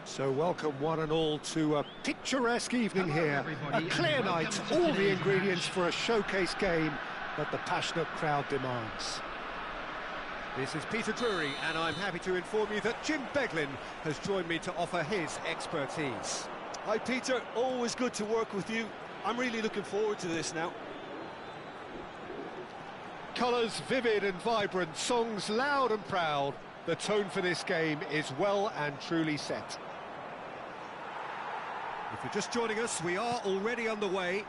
So welcome one and all to a picturesque evening here. A clear night, all the ingredients for a showcase game that the passionate crowd demands. This is Peter Drury, and I'm happy to inform you that Jim Beglin has joined me to offer his expertise. Hi Peter, always good to work with you. I'm really looking forward to this now. Colours vivid and vibrant, songs loud and proud. The tone for this game is well and truly set. If you're just joining us, we are already underway.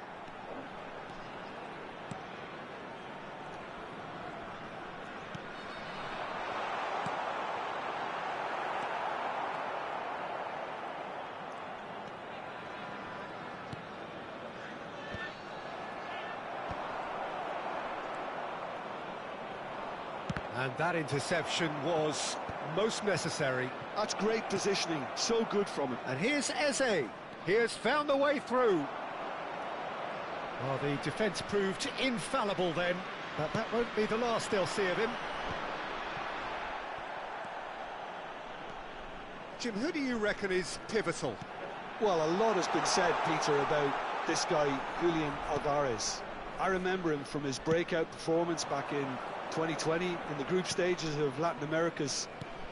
And that interception was most necessary. That's great positioning, so good from him. And here's ASA. He has found a way through. Well, the defence proved infallible then, but that won't be the last they'll see of him. Jim, who do you reckon is pivotal? Well, a lot has been said, Peter, about this guy, Julian Alvarez. I remember him from his breakout performance back in 2020 in the group stages of Latin America's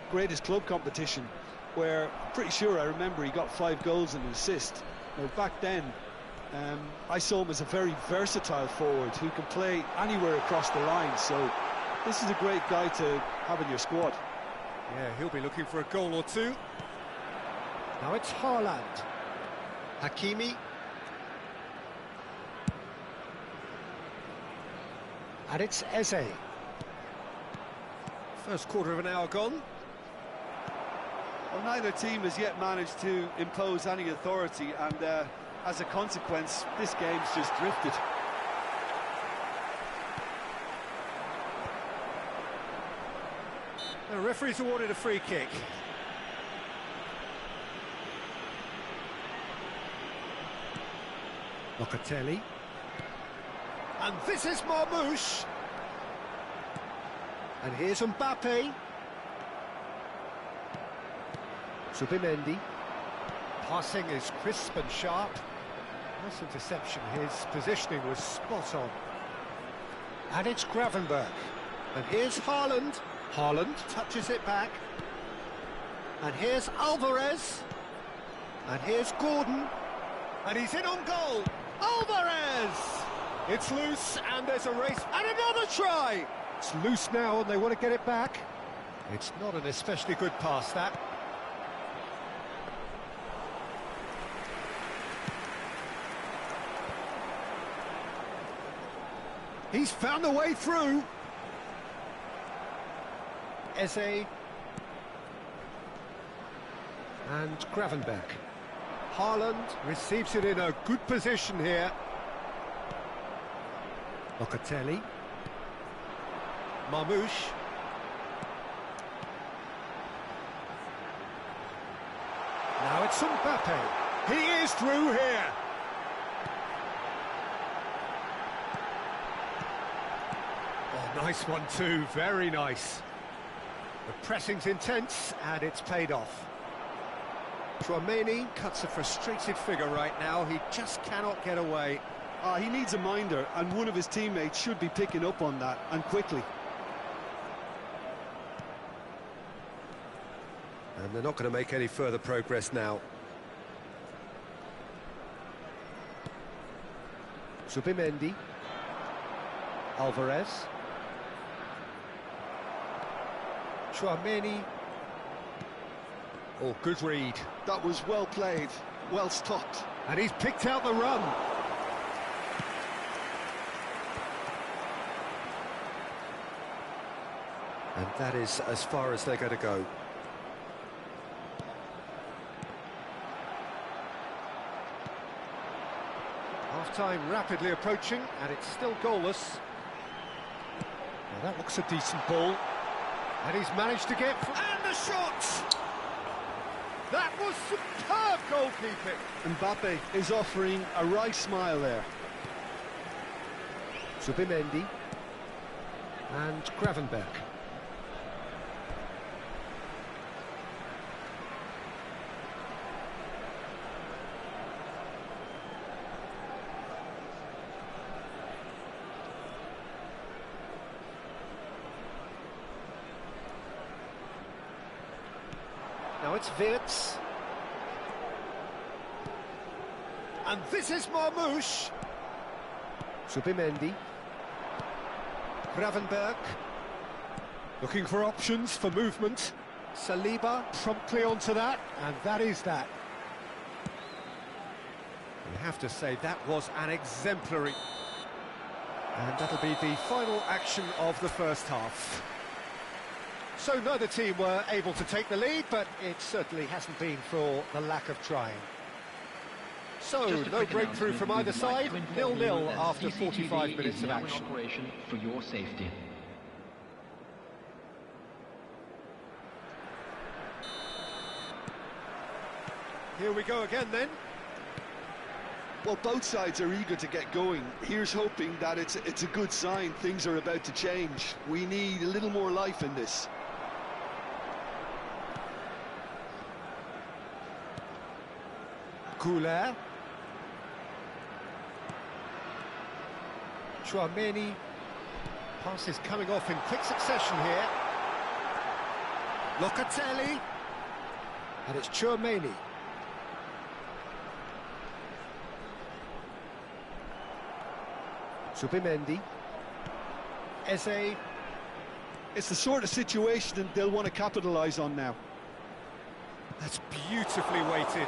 greatest club competition, where I'm pretty sure I remember he got 5 goals and an assist. Now, back then, I saw him as a very versatile forward who can play anywhere across the line, so this is a great guy to have in your squad. Yeah, he'll be looking for a goal or two. Now it's Haaland. Hakimi. And it's Eze. First quarter of an hour gone. Well, neither team has yet managed to impose any authority, and as a consequence, this game's just drifted. The referee's awarded a free kick. Locatelli. And this is Marmouche. And here's Mbappe. Zubimendi. Passing is crisp and sharp. Nice interception. His positioning was spot on. And it's Gravenberch. And here's Haaland. Haaland touches it back. And here's Alvarez. And here's Gordon. And he's in on goal. Alvarez! It's loose, and there's a race, and another try! It's loose now, and they want to get it back. It's not an especially good pass, that. He's found a way through. ASA and Gravenberg. Haaland receives it in a good position here. Locatelli. Marmouche. Now it's Mbappe. He is through here. Oh, nice one too, very nice. The pressing's intense and it's paid off. Tchouaméni cuts a frustrated figure right now. He just cannot get away. He needs a minder, and one of his teammates should be picking up on that, and quickly. And they're not going to make any further progress now. Zubimendi. Alvarez. Tchouaméni. Oh, good read. That was well played, well stopped. And he's picked out the run. And that is as far as they're going to go. Half-time rapidly approaching, and it's still goalless. Now that looks a decent ball. And he's managed to get... And the shot! That was superb goalkeeping. Mbappe is offering a right smile there. Zubimendi. And Gravenberg. Now it's Wirtz. And this is Marmouche. Zubimendi. Gravenberg. Looking for options for movement. Saliba promptly onto that, and that is that. You have to say that was an exemplary. And that'll be the final action of the first half. So neither team were able to take the lead, but it certainly hasn't been for the lack of trying. So, no breakthrough from either side, 0-0 after 45 minutes of action. For your safety. Here we go again then. Well, both sides are eager to get going. Here's hoping that it's a good sign. Things are about to change. We need a little more life in this. Goulet. Tchouaméni. Passes coming off in quick succession here. Locatelli. And it's Tchouaméni. Zubimendi. ASA. It's the sort of situation that they'll want to capitalise on now. That's beautifully weighted.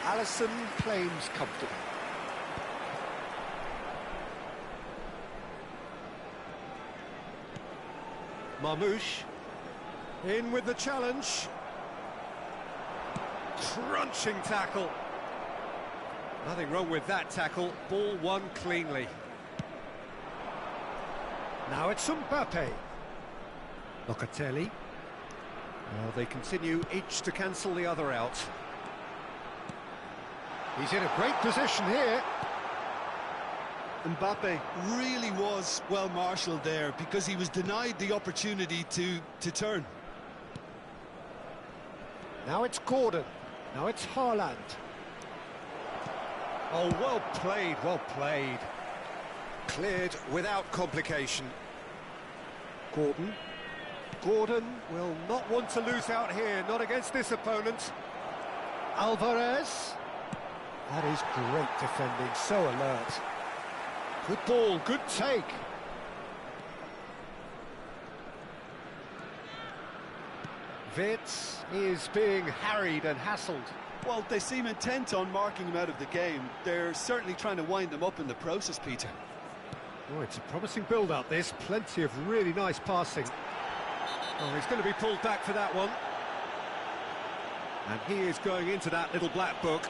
Alisson claims comfortable. Marmouche. In with the challenge. Crunching tackle. Nothing wrong with that tackle. Ball won cleanly. Now it's Mbappe. Locatelli. Well, they continue each to cancel the other out. He's in a great position here. Mbappe really was well marshalled there because he was denied the opportunity to turn. Now it's Gordon. Now it's Haaland. Oh, well played, well played. Cleared without complication. Gordon. Gordon will not want to lose out here, not against this opponent. Alvarez. That is great defending, so alert. Good ball, good take. Vitz is being harried and hassled. Well, they seem intent on marking him out of the game. They're certainly trying to wind him up in the process, Peter. Oh, it's a promising build-up, this. Plenty of really nice passing. Oh, he's going to be pulled back for that one. And he is going into that little black book.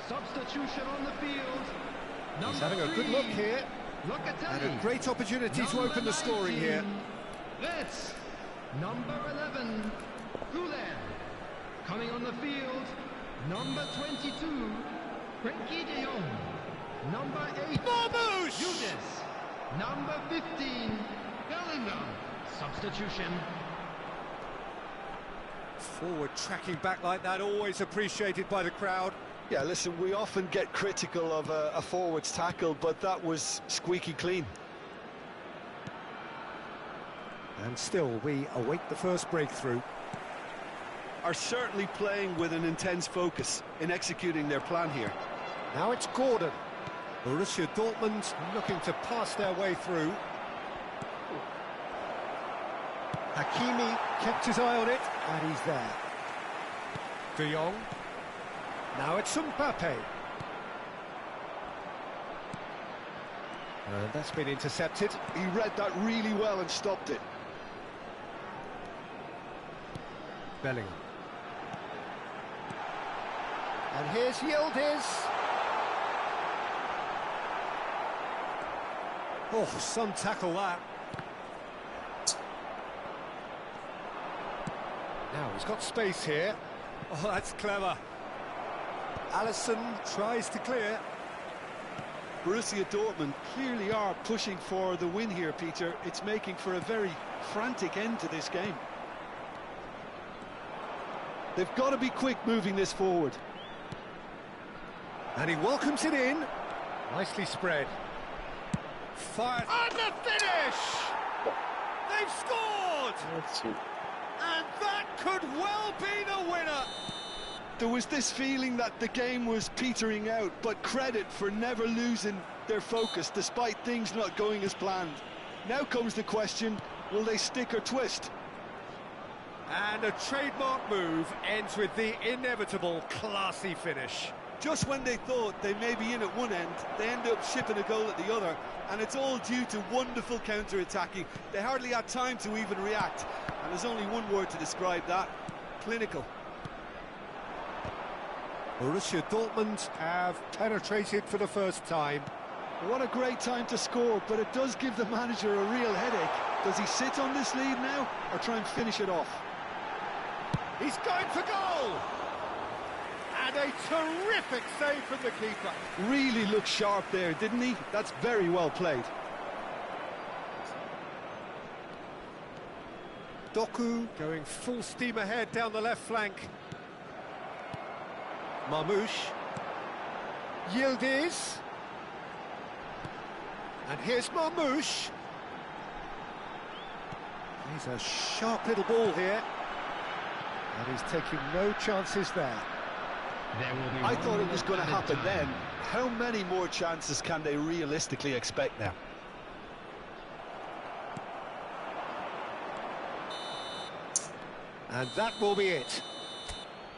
Substitution on the field. He's having a good look here. And a great opportunity to open the scoring here. Let's number 11, Güler. Coming on the field, number 22, Frenkie de Jong. Number 8, Marmoush! Judas. Number 15, Bellingham. Substitution. Forward tracking back like that, always appreciated by the crowd. Yeah, listen, we often get critical of a forward's tackle, but that was squeaky clean. And still, we await the first breakthrough. Are certainly playing with an intense focus in executing their plan here. Now it's Gordon. Borussia Dortmund looking to pass their way through. Hakimi kept his eye on it, and he's there. De Jong. Now it's Mbappe. And that's been intercepted. He read that really well and stopped it. Bellingham. And here's Yildiz. Oh, some tackle that. Now he's got space here. Oh, that's clever. Alisson tries to clear. Borussia Dortmund clearly are pushing for the win here, Peter. It's making for a very frantic end to this game. They've got to be quick moving this forward. And he welcomes it in. Nicely spread. Fire. And the finish! They've scored! And that could well be the winner! There was this feeling that the game was petering out, but credit for never losing their focus despite things not going as planned. Now comes the question, will they stick or twist? And a trademark move ends with the inevitable classy finish. Just when they thought they may be in at one end, they end up shipping a goal at the other, and it's all due to wonderful counter-attacking. They hardly had time to even react, and there's only one word to describe that: clinical. Borussia Dortmund have penetrated for the first time. What a great time to score, but it does give the manager a real headache. Does he sit on this lead now, or try and finish it off? He's going for goal! And a terrific save from the keeper. Really looked sharp there, didn't he? That's very well played. Doku going full steam ahead down the left flank. Marmoush. Yildiz. And here's Marmoush. He's a sharp little ball here. And he's taking no chances there. I thought it was going to happen then. How many more chances can they realistically expect now? And that will be it.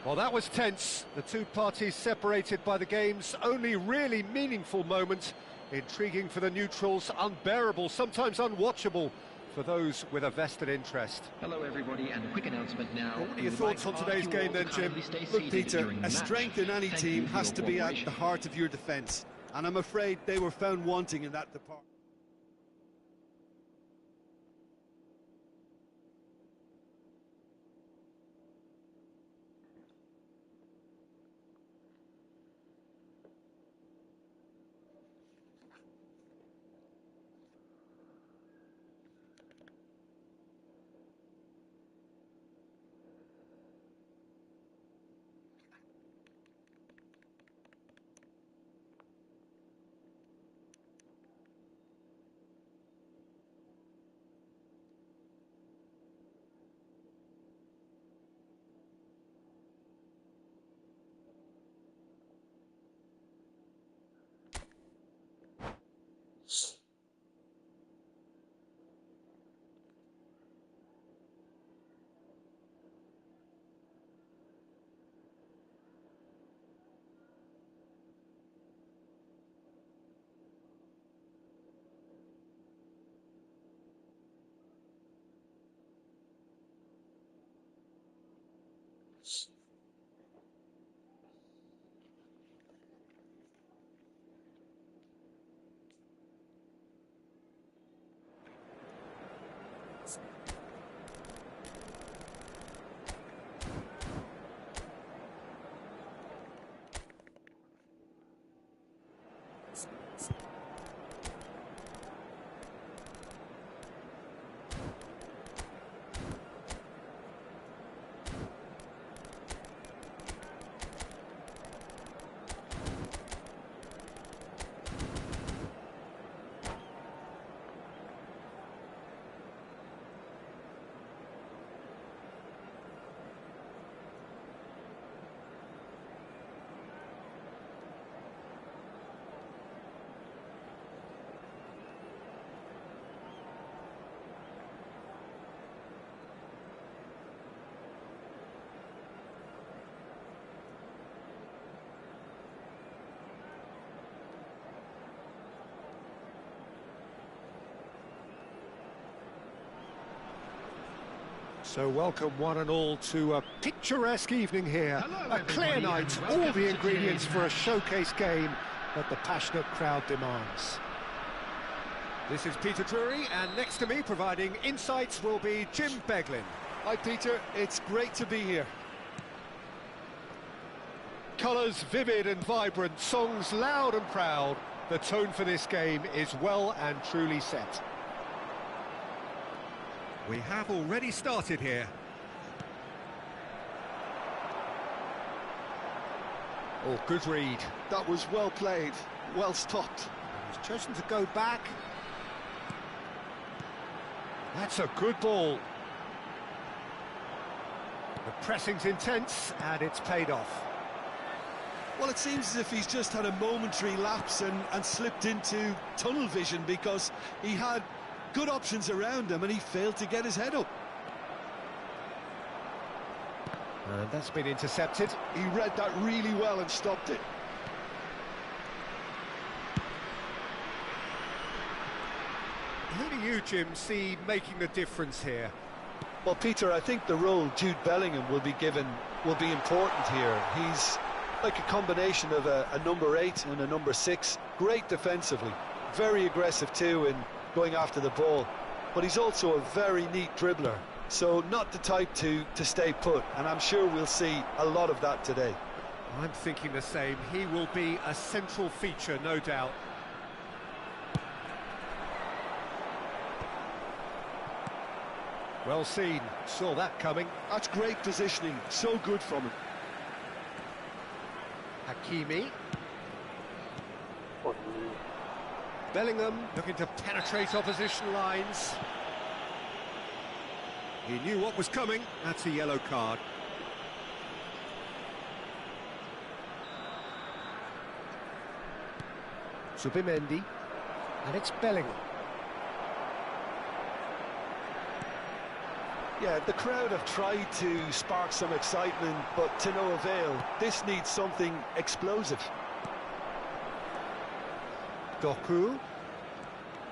Well, that was tense. The two parties separated by the game's only really meaningful moment. Intriguing for the neutrals, unbearable, sometimes unwatchable for those with a vested interest. Hello everybody, and a quick announcement now. What are your thoughts on today's game then, Jim? Look, Peter, a strength in any team has to be at the heart of your defence, and I'm afraid they were found wanting in that department. So welcome one and all to a picturesque evening here. Hello, A clear everybody, night, and all welcome the to ingredients today's for a match. showcase game that the passionate crowd demands. This is Peter Drury, and next to me providing insights will be Jim Beglin. Hi, Peter. It's great to be here. Colours vivid and vibrant, songs loud and proud. The tone for this game is well and truly set. We have already started here. Oh, good read. That was well played, well stopped. He's chosen to go back. That's a good ball. The pressing's intense, and it's paid off. Well, it seems as if he's just had a momentary lapse and slipped into tunnel vision, because he had good options around him and he failed to get his head up. And that's been intercepted. He read that really well and stopped it. Who do you, Jim, see making the difference here? Well, Peter, I think the role Jude Bellingham will be given will be important here. He's like a combination of a number 8 and a number 6. Great defensively, very aggressive too in going after the ball, but he's also a very neat dribbler, so not the type to stay put, and I'm sure we'll see a lot of that today. I'm thinking the same. He will be a central feature, no doubt. Well seen, saw that coming. That's great positioning, so good from him. Hakimi. Bellingham looking to penetrate opposition lines. He knew what was coming. That's a yellow card. Subimendi. And it's Bellingham. Yeah, the crowd have tried to spark some excitement, but to no avail. This needs something explosive. Doku.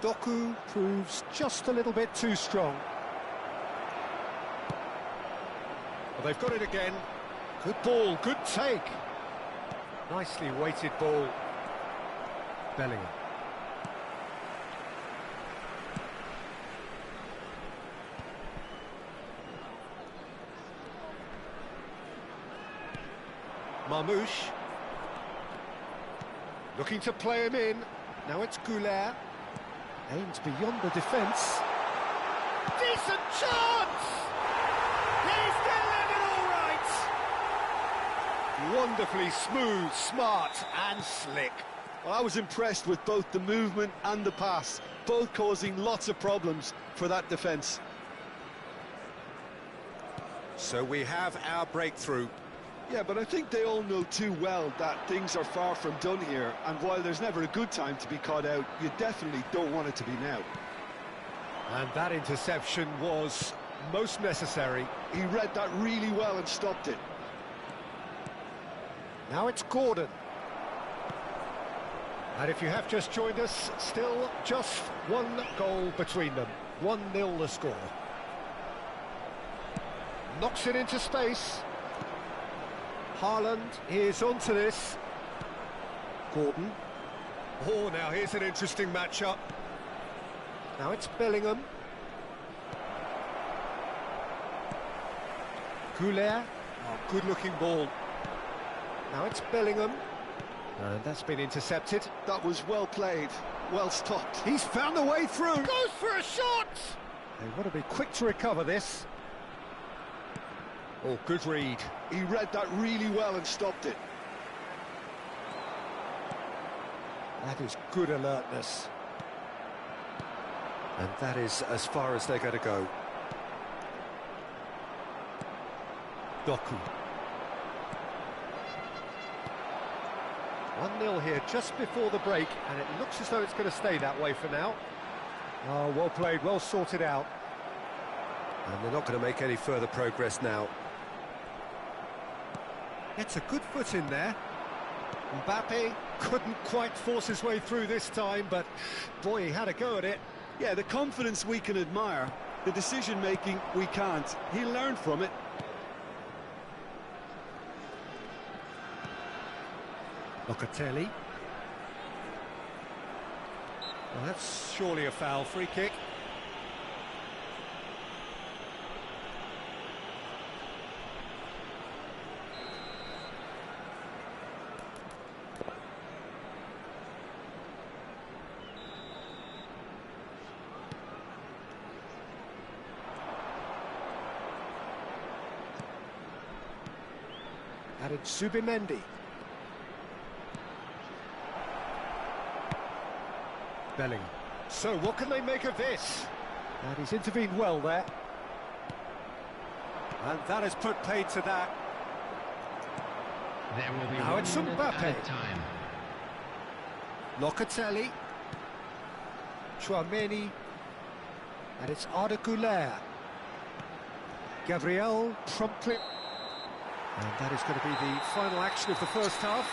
Doku proves just a little bit too strong. Well, they've got it again. Good ball, good take. Nicely weighted ball. Bellingham. Marmouche. Looking to play him in. Now it's Goulart. Aims beyond the defence. Decent chance! He's delivered all right! Wonderfully smooth, smart and slick. Well, I was impressed with both the movement and the pass, both causing lots of problems for that defence. So we have our breakthrough. Yeah, but I think they all know too well that things are far from done here, and while there's never a good time to be caught out, you definitely don't want it to be now. And that interception was most necessary. He read that really well and stopped it. Now it's Gordon. And if you have just joined us, still just one goal between them. 1-0 the score. Knocks it into space. Haaland is onto this. Gordon. Oh, now here's an interesting matchup. Now it's Bellingham. Güler. Oh, good-looking ball. Now it's Bellingham. And that's been intercepted. That was well played, well stopped. He's found a way through. Goes for a shot! They want to be quick to recover this. Oh, good read. He read that really well and stopped it. That is good alertness. And that is as far as they're going to go. Doku. 1-0 here just before the break, and it looks as though it's going to stay that way for now. Oh, well played, well sorted out. And they're not going to make any further progress now. Gets a good foot in there. Mbappe couldn't quite force his way through this time, but boy, he had a go at it. Yeah, the confidence we can admire, the decision-making we can't. He learned from it. Locatelli. Well, that's surely a foul. Free kick. Added Zubimendi. Bellingham. So what can they make of this? And he's intervened well there. And that has put paid to that. There will be Now it's Mbappe. Time. Locatelli. Chouameni. And it's Arda Güler. Gabriel promptly. And that is going to be the final action of the first half.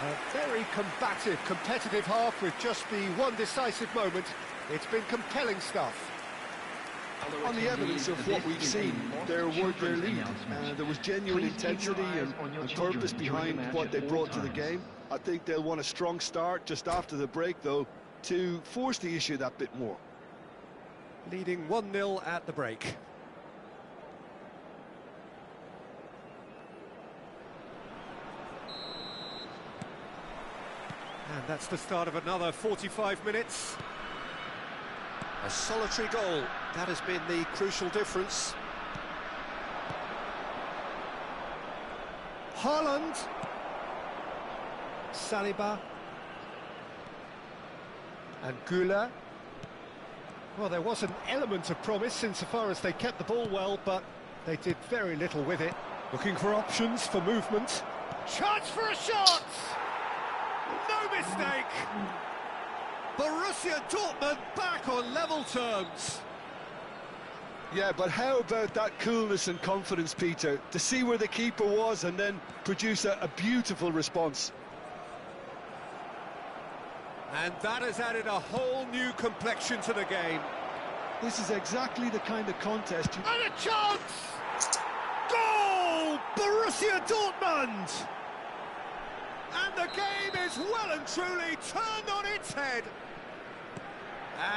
A very combative, competitive half with just the one decisive moment. It's been compelling stuff. On the evidence of what we've seen, their word, their lead. There was genuine intensity and purpose behind what they brought to the game. I think they'll want a strong start just after the break, though, to force the issue that bit more. Leading 1-0 at the break. And that's the start of another 45 minutes. A solitary goal, that has been the crucial difference. Haaland. Saliba. And Güler. Well, there was an element of promise insofar as they kept the ball well, but they did very little with it. Looking for options for movement. Chance for a shot! No mistake! Borussia Dortmund back on level terms. Yeah, but how about that coolness and confidence, Peter, to see where the keeper was and then produce a beautiful response. And that has added a whole new complexion to the game. This is exactly the kind of contest you... And a chance! Goal! Borussia Dortmund! And the game is well and truly turned on its head.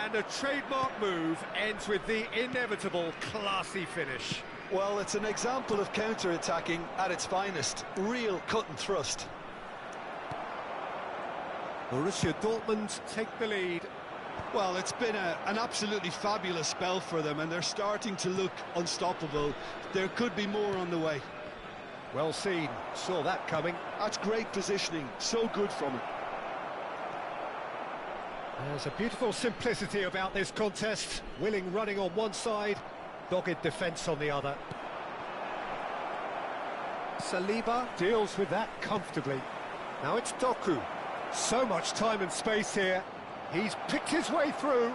And a trademark move ends with the inevitable classy finish. Well, it's an example of counter-attacking at its finest. Real cut and thrust. Borussia Dortmund take the lead. Well, it's been an absolutely fabulous spell for them, and they're starting to look unstoppable. There could be more on the way. Well seen, saw that coming. That's great positioning, so good from it. There's a beautiful simplicity about this contest. Willing running on one side, dogged defence on the other. Saliba deals with that comfortably. Now it's Doku. So much time and space here. He's picked his way through.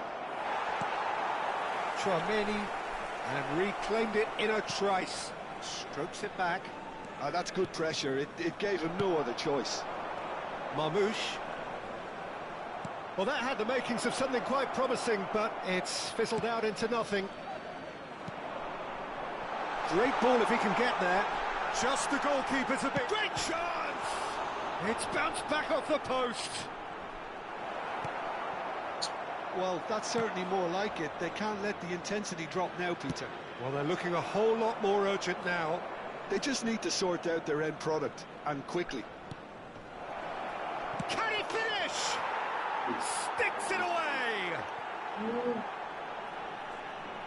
Chouameni, and reclaimed it in a trice. Strokes it back. That's good pressure. It gave him no other choice. Marmouche. Well, that had the makings of something quite promising, but it's fizzled out into nothing. Great ball if he can get there. Just the goalkeeper's a bit... Great chance! It's bounced back off the post. Well, that's certainly more like it. They can't let the intensity drop now, Peter. Well, they're looking a whole lot more urgent now. They just need to sort out their end product, and quickly. Can he finish? Sticks it away!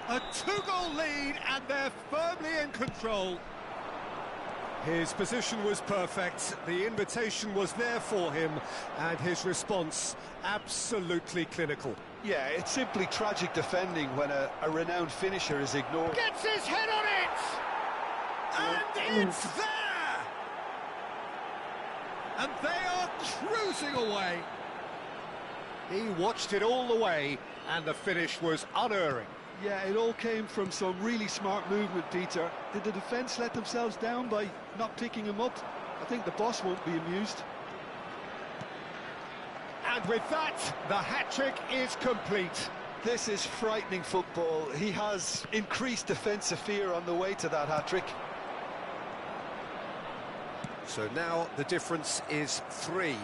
A 2-goal lead, and they're firmly in control. His position was perfect, the invitation was there for him, and his response absolutely clinical. Yeah, it's simply tragic defending when a renowned finisher is ignored. Gets his head on it! And it's there! And they are cruising away. He watched it all the way, and the finish was unerring. Yeah, it all came from some really smart movement, Peter. Did the defence let themselves down by not picking him up? I think the boss won't be amused. And with that, the hat-trick is complete. This is frightening football. He has increased defensive fear on the way to that hat-trick. So now the difference is 3.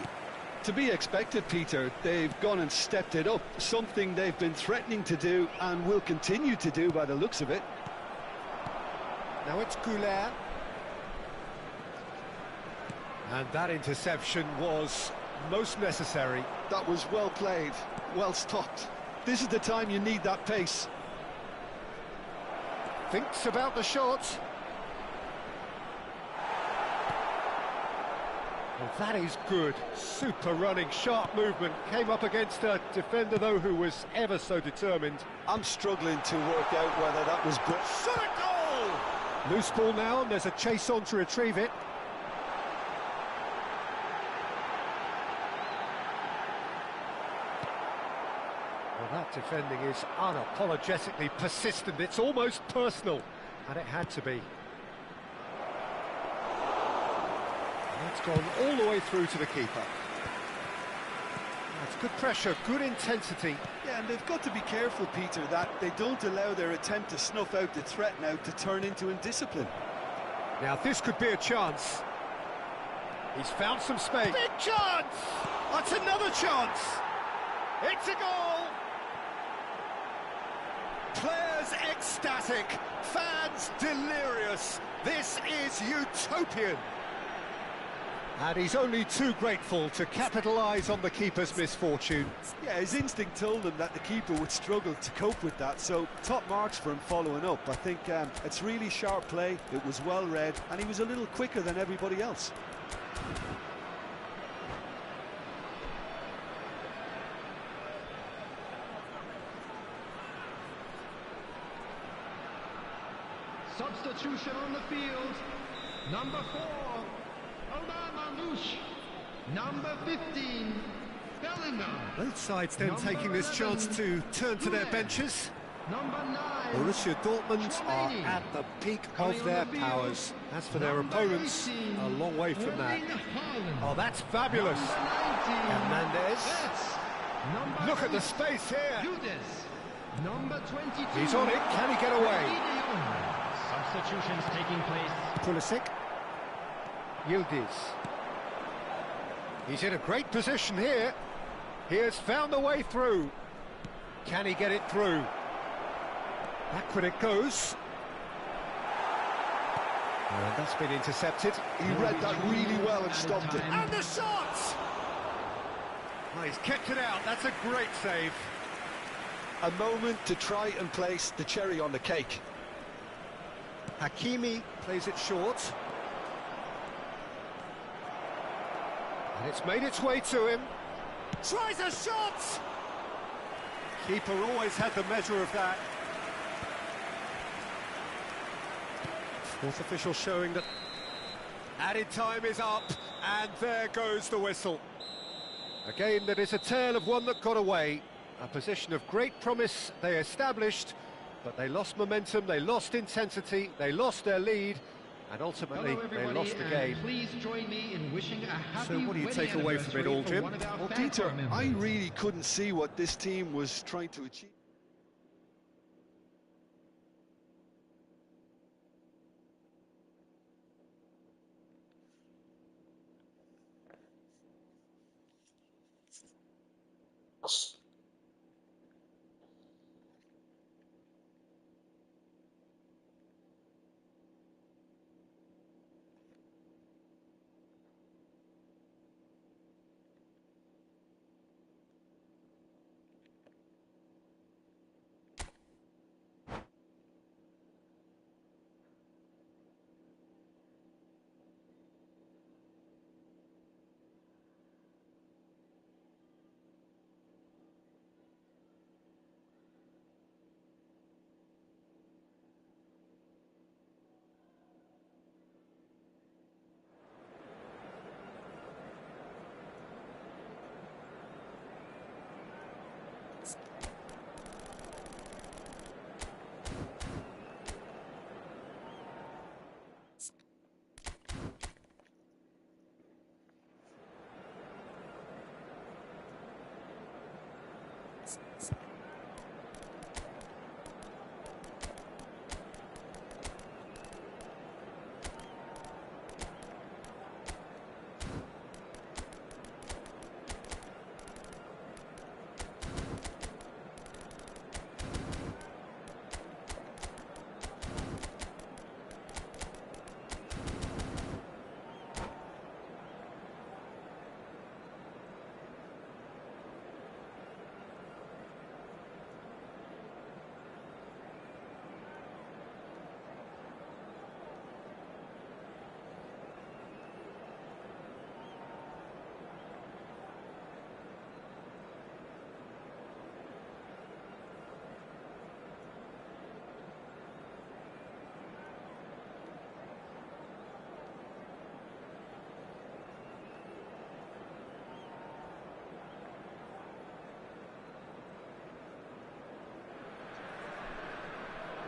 To be expected, Peter. They've gone and stepped it up, something they've been threatening to do and will continue to do by the looks of it. Now it's Güler. And that interception was most necessary. That was well played, well stopped. This is the time you need that pace. Thinks about the shot. Well, that is good. Super running, sharp movement. Came up against a defender, though, who was ever so determined. I'm struggling to work out whether that was good. Shot a goal! Loose ball now, and there's a chase on to retrieve it. Well, that defending is unapologetically persistent. It's almost personal, and it had to be. That's gone all the way through to the keeper. That's good pressure, good intensity. Yeah, and they've got to be careful, Peter, that they don't allow their attempt to snuff out the threat now to turn into indiscipline. Now this could be a chance. He's found some space. Big chance! That's another chance! It's a goal! Players ecstatic, fans delirious. This is utopian. And he's only too grateful to capitalise on the keeper's misfortune. Yeah, his instinct told him that the keeper would struggle to cope with that, so top marks for him following up. I think it's really sharp play, it was well read, and he was a little quicker than everybody else. Substitution on the field. Number 4. Number 15, Bellingham. Both sides then taking this chance to turn to their benches. Number 9, Borussia Dortmund are at the peak of their powers. As for their opponents, a long way from that. Oh, that's fabulous. Hernandez. Look at the space here. Number 22. He's on it. Can he get away? Substitutions taking place. Pulisic. Yildiz. He's in a great position here. He has found a way through. Can he get it through? Backward it goes. And that's been intercepted. He read that really well and stopped it. And the shot! Oh, he's kept it out. That's a great save. A moment to try and place the cherry on the cake. Hakimi plays it short. And it's made its way to him. Tries a shot! Keeper always had the measure of that. Fourth official showing that added time is up, and there goes the whistle. A game that is a tale of one that got away. A position of great promise they established, but they lost momentum, they lost intensity, they lost their lead, and ultimately they lost the game. Please join me in wishing a happy So what do you take away from it all, Jim? Well, Peter, I really couldn't see what this team was trying to achieve.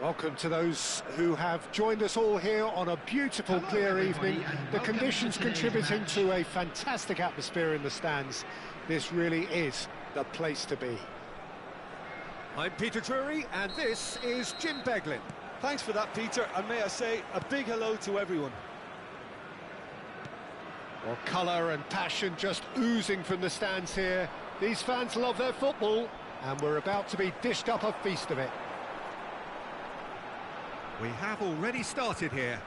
Welcome to those who have joined us all here on a beautiful, clear evening. The conditions contributing to a fantastic atmosphere in the stands. This really is the place to be. I'm Peter Drury, and this is Jim Beglin. Thanks for that, Peter, and may I say a big hello to everyone. Well, colour and passion just oozing from the stands here. These fans love their football, and we're about to be dished up a feast of it. We have already started here.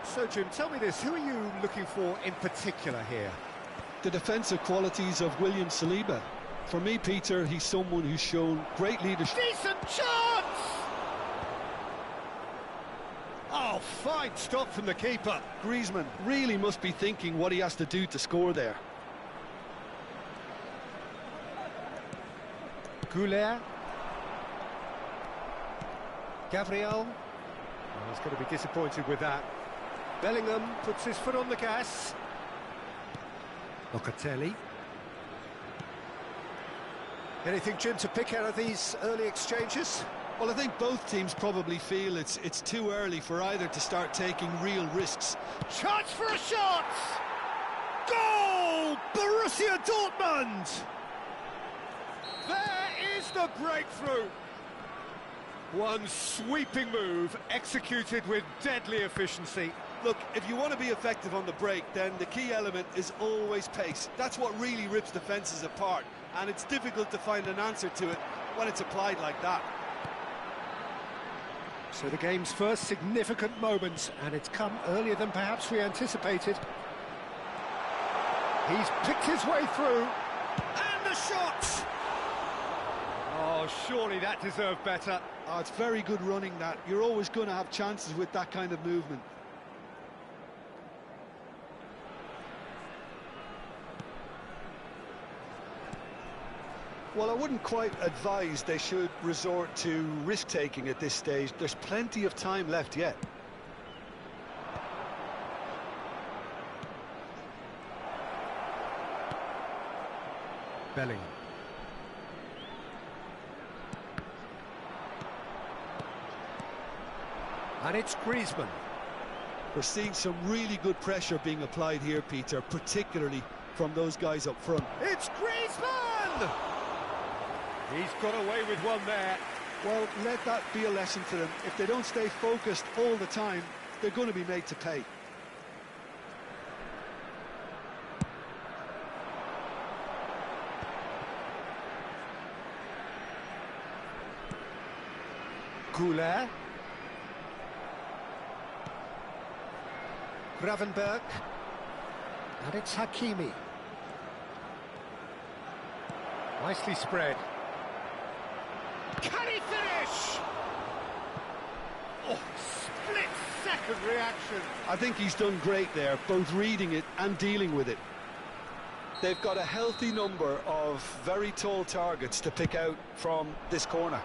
So, Jim, tell me this, who are you looking for in particular here? The defensive qualities of William Saliba. For me, Peter, he's someone who's shown great leadership. Decent chance! Oh, fine stop from the keeper. Griezmann really must be thinking what he has to do to score there. Goulet. Gabriel. Oh, he's going to be disappointed with that. Bellingham puts his foot on the gas. Locatelli. Anything, Jim, to pick out of these early exchanges? Well, I think both teams probably feel it's too early for either to start taking real risks. Chance for a shot! Goal! Borussia Dortmund! There is the breakthrough! One sweeping move, executed with deadly efficiency. Look, if you want to be effective on the break, then the key element is always pace. That's what really rips defences apart, and it's difficult to find an answer to it when it's applied like that. So the game's first significant moment, and it's come earlier than perhaps we anticipated. He's picked his way through, and the shot! Oh, surely that deserved better. Oh, it's very good running, that. You're always going to have chances with that kind of movement. Well, I wouldn't quite advise they should resort to risk-taking at this stage. There's plenty of time left yet. Bellingham. And it's Griezmann. We're seeing some really good pressure being applied here, Peter, particularly from those guys up front. It's Griezmann! He's got away with one there. Well, let that be a lesson to them. If they don't stay focused all the time, they're going to be made to pay. Goulet. Gravenberg. And it's Hakimi. Nicely spread. Can he finish? Oh, split-second reaction. I think he's done great there, both reading it and dealing with it. They've got a healthy number of very tall targets to pick out from this corner.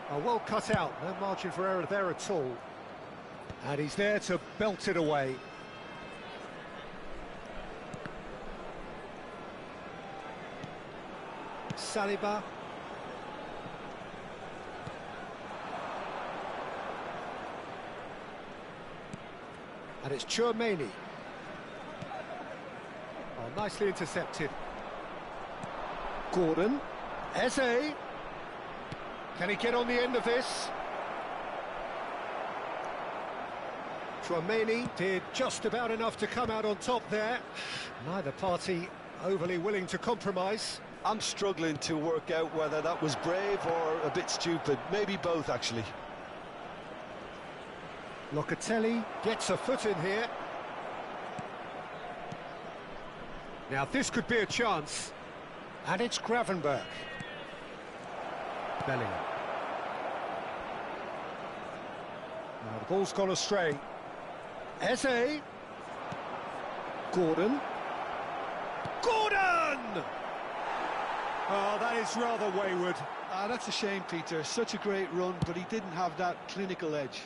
Oh, well cut out, no margin for error there at all. And he's there to belt it away. Saliba. And it's Tchouaméni. Oh, nicely intercepted. Gordon. Eze. Can he get on the end of this? Tchouaméni did just about enough to come out on top there. Neither party overly willing to compromise. I'm struggling to work out whether that was brave or a bit stupid. Maybe both, actually. Locatelli gets a foot in here. Now this could be a chance. And it's Gravenberg. Bellingham. Now the ball's gone astray. Eze. Gordon. Gordon! Oh, that is rather wayward. That's a shame, Peter. Such a great run, but he didn't have that clinical edge.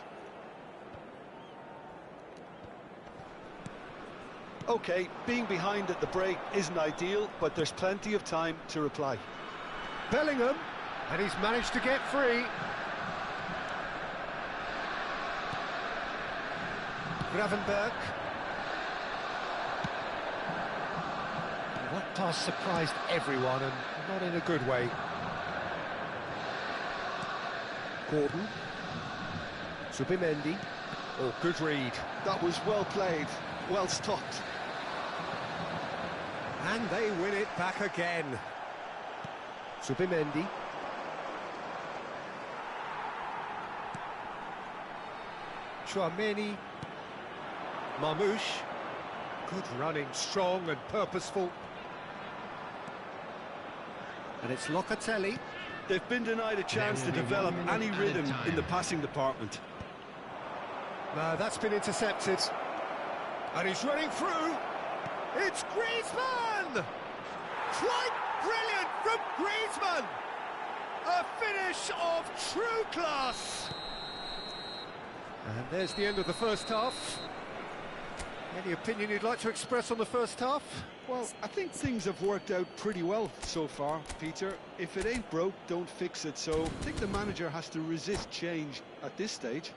OK, being behind at the break isn't ideal, but there's plenty of time to reply. Bellingham, and he's managed to get free. Gravenberg. That pass surprised everyone, and not in a good way. Gordon. Zubimendi. Oh, good read. That was well played, well stopped. And they win it back again. Zubimendi. Chouameni. Marmouche. Good running, strong and purposeful. And it's Locatelli. They've been denied a chance to develop any rhythm in the passing department. No, that's been intercepted. And he's running through. It's Griezmann! Quite brilliant from Griezmann! A finish of true class! And there's the end of the first half. Any opinion you'd like to express on the first half? Well, I think things have worked out pretty well so far, Peter. If it ain't broke, don't fix it. So I think the manager has to resist change at this stage.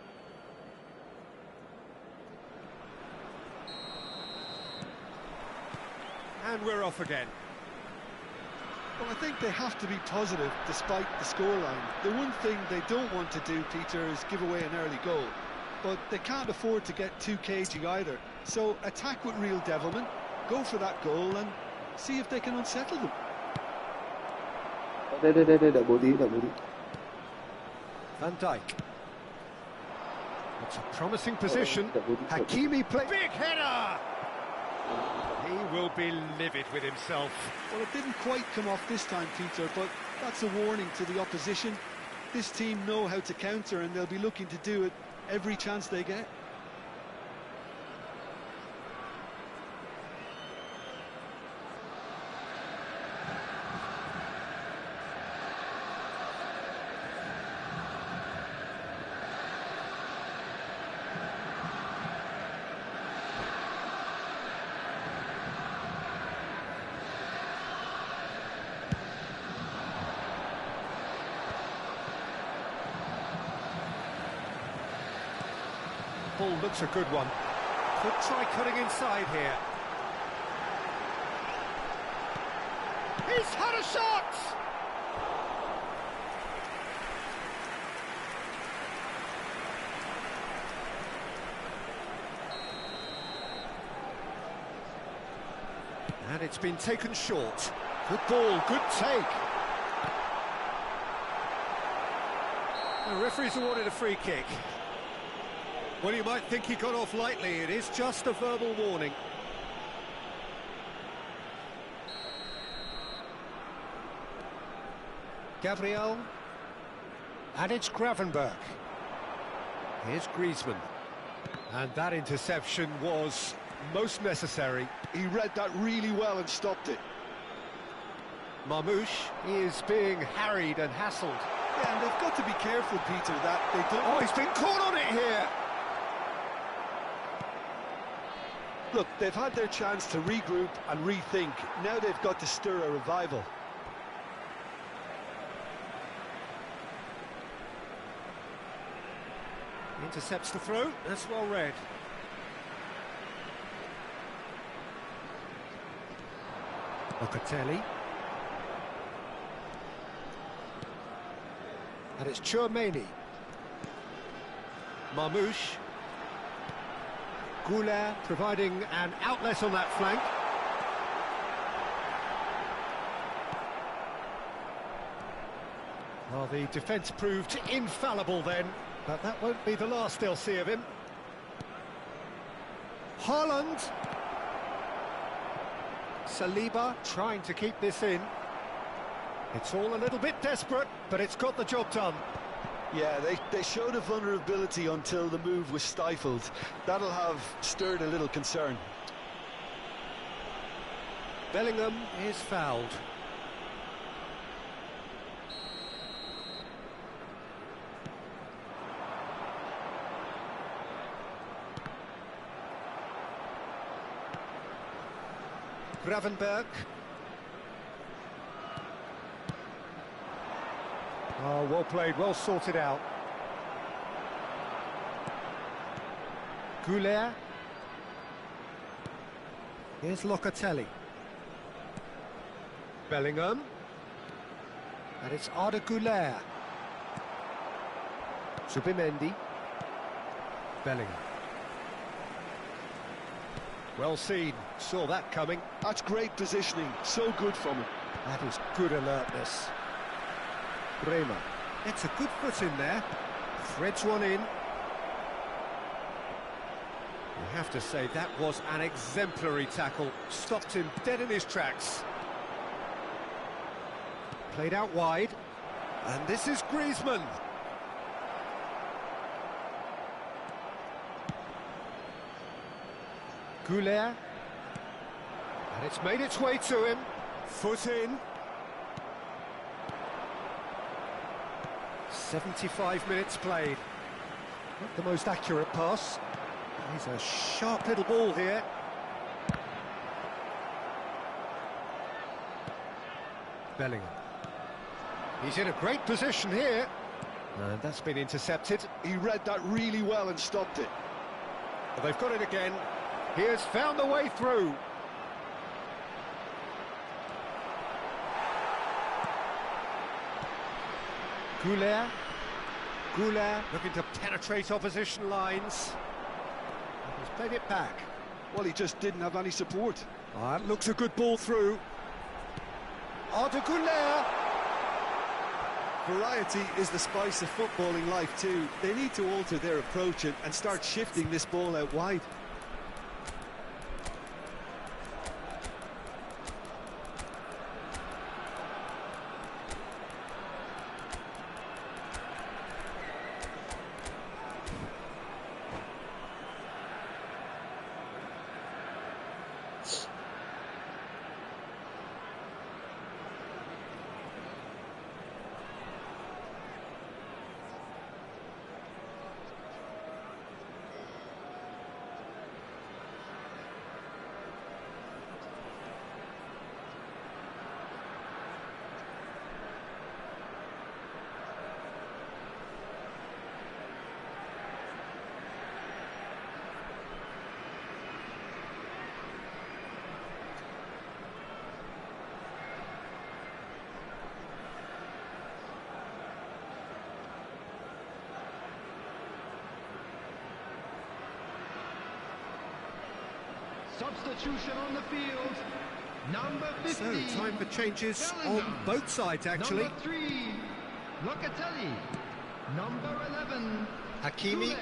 And we're off again. Well, I think they have to be positive despite the scoreline. The one thing they don't want to do, Peter, is give away an early goal. But they can't afford to get too cagey either. So attack with real devilment, go for that goal and see if they can unsettle them. Đây, đợi bố tí. Van Dijk. It's a promising position. Hakimi play. Big header! He will be livid with himself. Well, it didn't quite come off this time, Peter, but that's a warning to the opposition. This team know how to counter and they'll be looking to do it every chance they get. Ball looks a good one. Could try cutting inside here. He's had a shot! And it's been taken short. Good ball, good take. The referee's awarded a free kick. Well, you might think he got off lightly. It is just a verbal warning. Gabriel. And it's Gravenberg. Here's Griezmann. And that interception was most necessary. He read that really well and stopped it. Marmouche is being harried and hassled. Yeah, and they've got to be careful, Peter, that they don't... Oh, he's been caught on it here! Look, they've had their chance to regroup and rethink. Now they've got to stir a revival. Intercepts the throw. That's well read. Locatelli. And it's Chouameni. Marmouche. Goulet providing an outlet on that flank. Well, the defence proved infallible then, but that won't be the last they'll see of him. Haaland. Saliba trying to keep this in. It's all a little bit desperate, but it's got the job done. Yeah, they showed a vulnerability until the move was stifled. That'll have stirred a little concern. Bellingham is fouled. Gravenberg. Oh, well played, well sorted out. Goulet. Here's Locatelli. Bellingham. And it's Arda Güler. Zubimendi. Bellingham. Well seen, saw that coming. That's great positioning, so good from him. That is good alertness. Bremer. It's a good foot in there. Threads one in. You have to say that was an exemplary tackle. Stopped him dead in his tracks. Played out wide. And this is Griezmann. Goulet. And it's made its way to him. Foot in. 75 minutes played. Not the most accurate pass. He's a sharp little ball here. Bellingham. He's in a great position here. And that's been intercepted. He read that really well and stopped it. But they've got it again. He has found the way through. Goulet. Goulet looking to penetrate opposition lines. He's played it back. Well, he just didn't have any support. That looks a good ball through. Arda Güler. Variety is the spice of footballing life too. They need to alter their approach and start shifting this ball out wide. Substitution on the field. Number 15. So, time for changes Bellingham. on both sides, actually. Number 3, Locatelli. Number 11, Hakimi. Güler.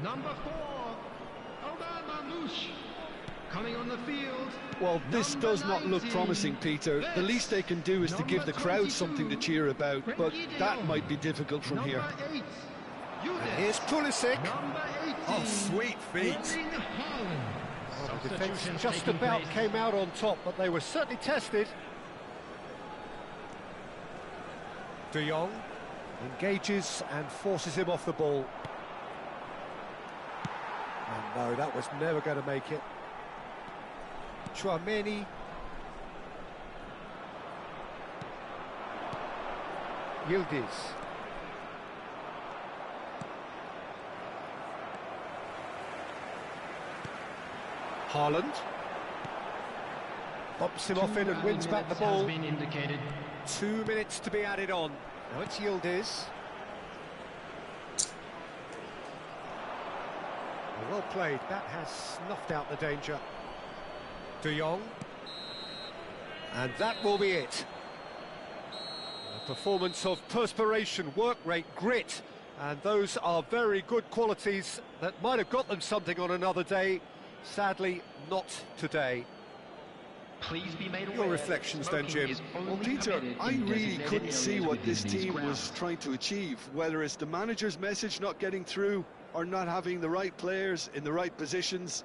Number 4, Aubameyang. Coming on the field. Well, this number does not look 19, promising, Peter. The least they can do is to give the crowd something to cheer about, but that might be difficult from here. Number 8, And here's Pulisic. Number 18, Oh, sweet feet. Erling Haaland. The defence Substitutions just taking about place. came out on top, but they were certainly tested. De Jong engages and forces him off the ball. And no, that was never going to make it. Chouameni. Yildiz. Haaland. Bumps him off in and wins back the ball. Has been indicated. 2 minutes to be added on. Now it's Yildiz. Well played. That has snuffed out the danger. De Jong. And that will be it. A performance of perspiration, work rate, grit. And those are very good qualities that might have got them something on another day. Sadly, not today. Please be made aware. Your reflections then, smoking Jim. is only Well, Peter, permitted I in really designated couldn't see areas what within this these team was grounds. trying to achieve, whether it's the manager's message not getting through or not having the right players in the right positions.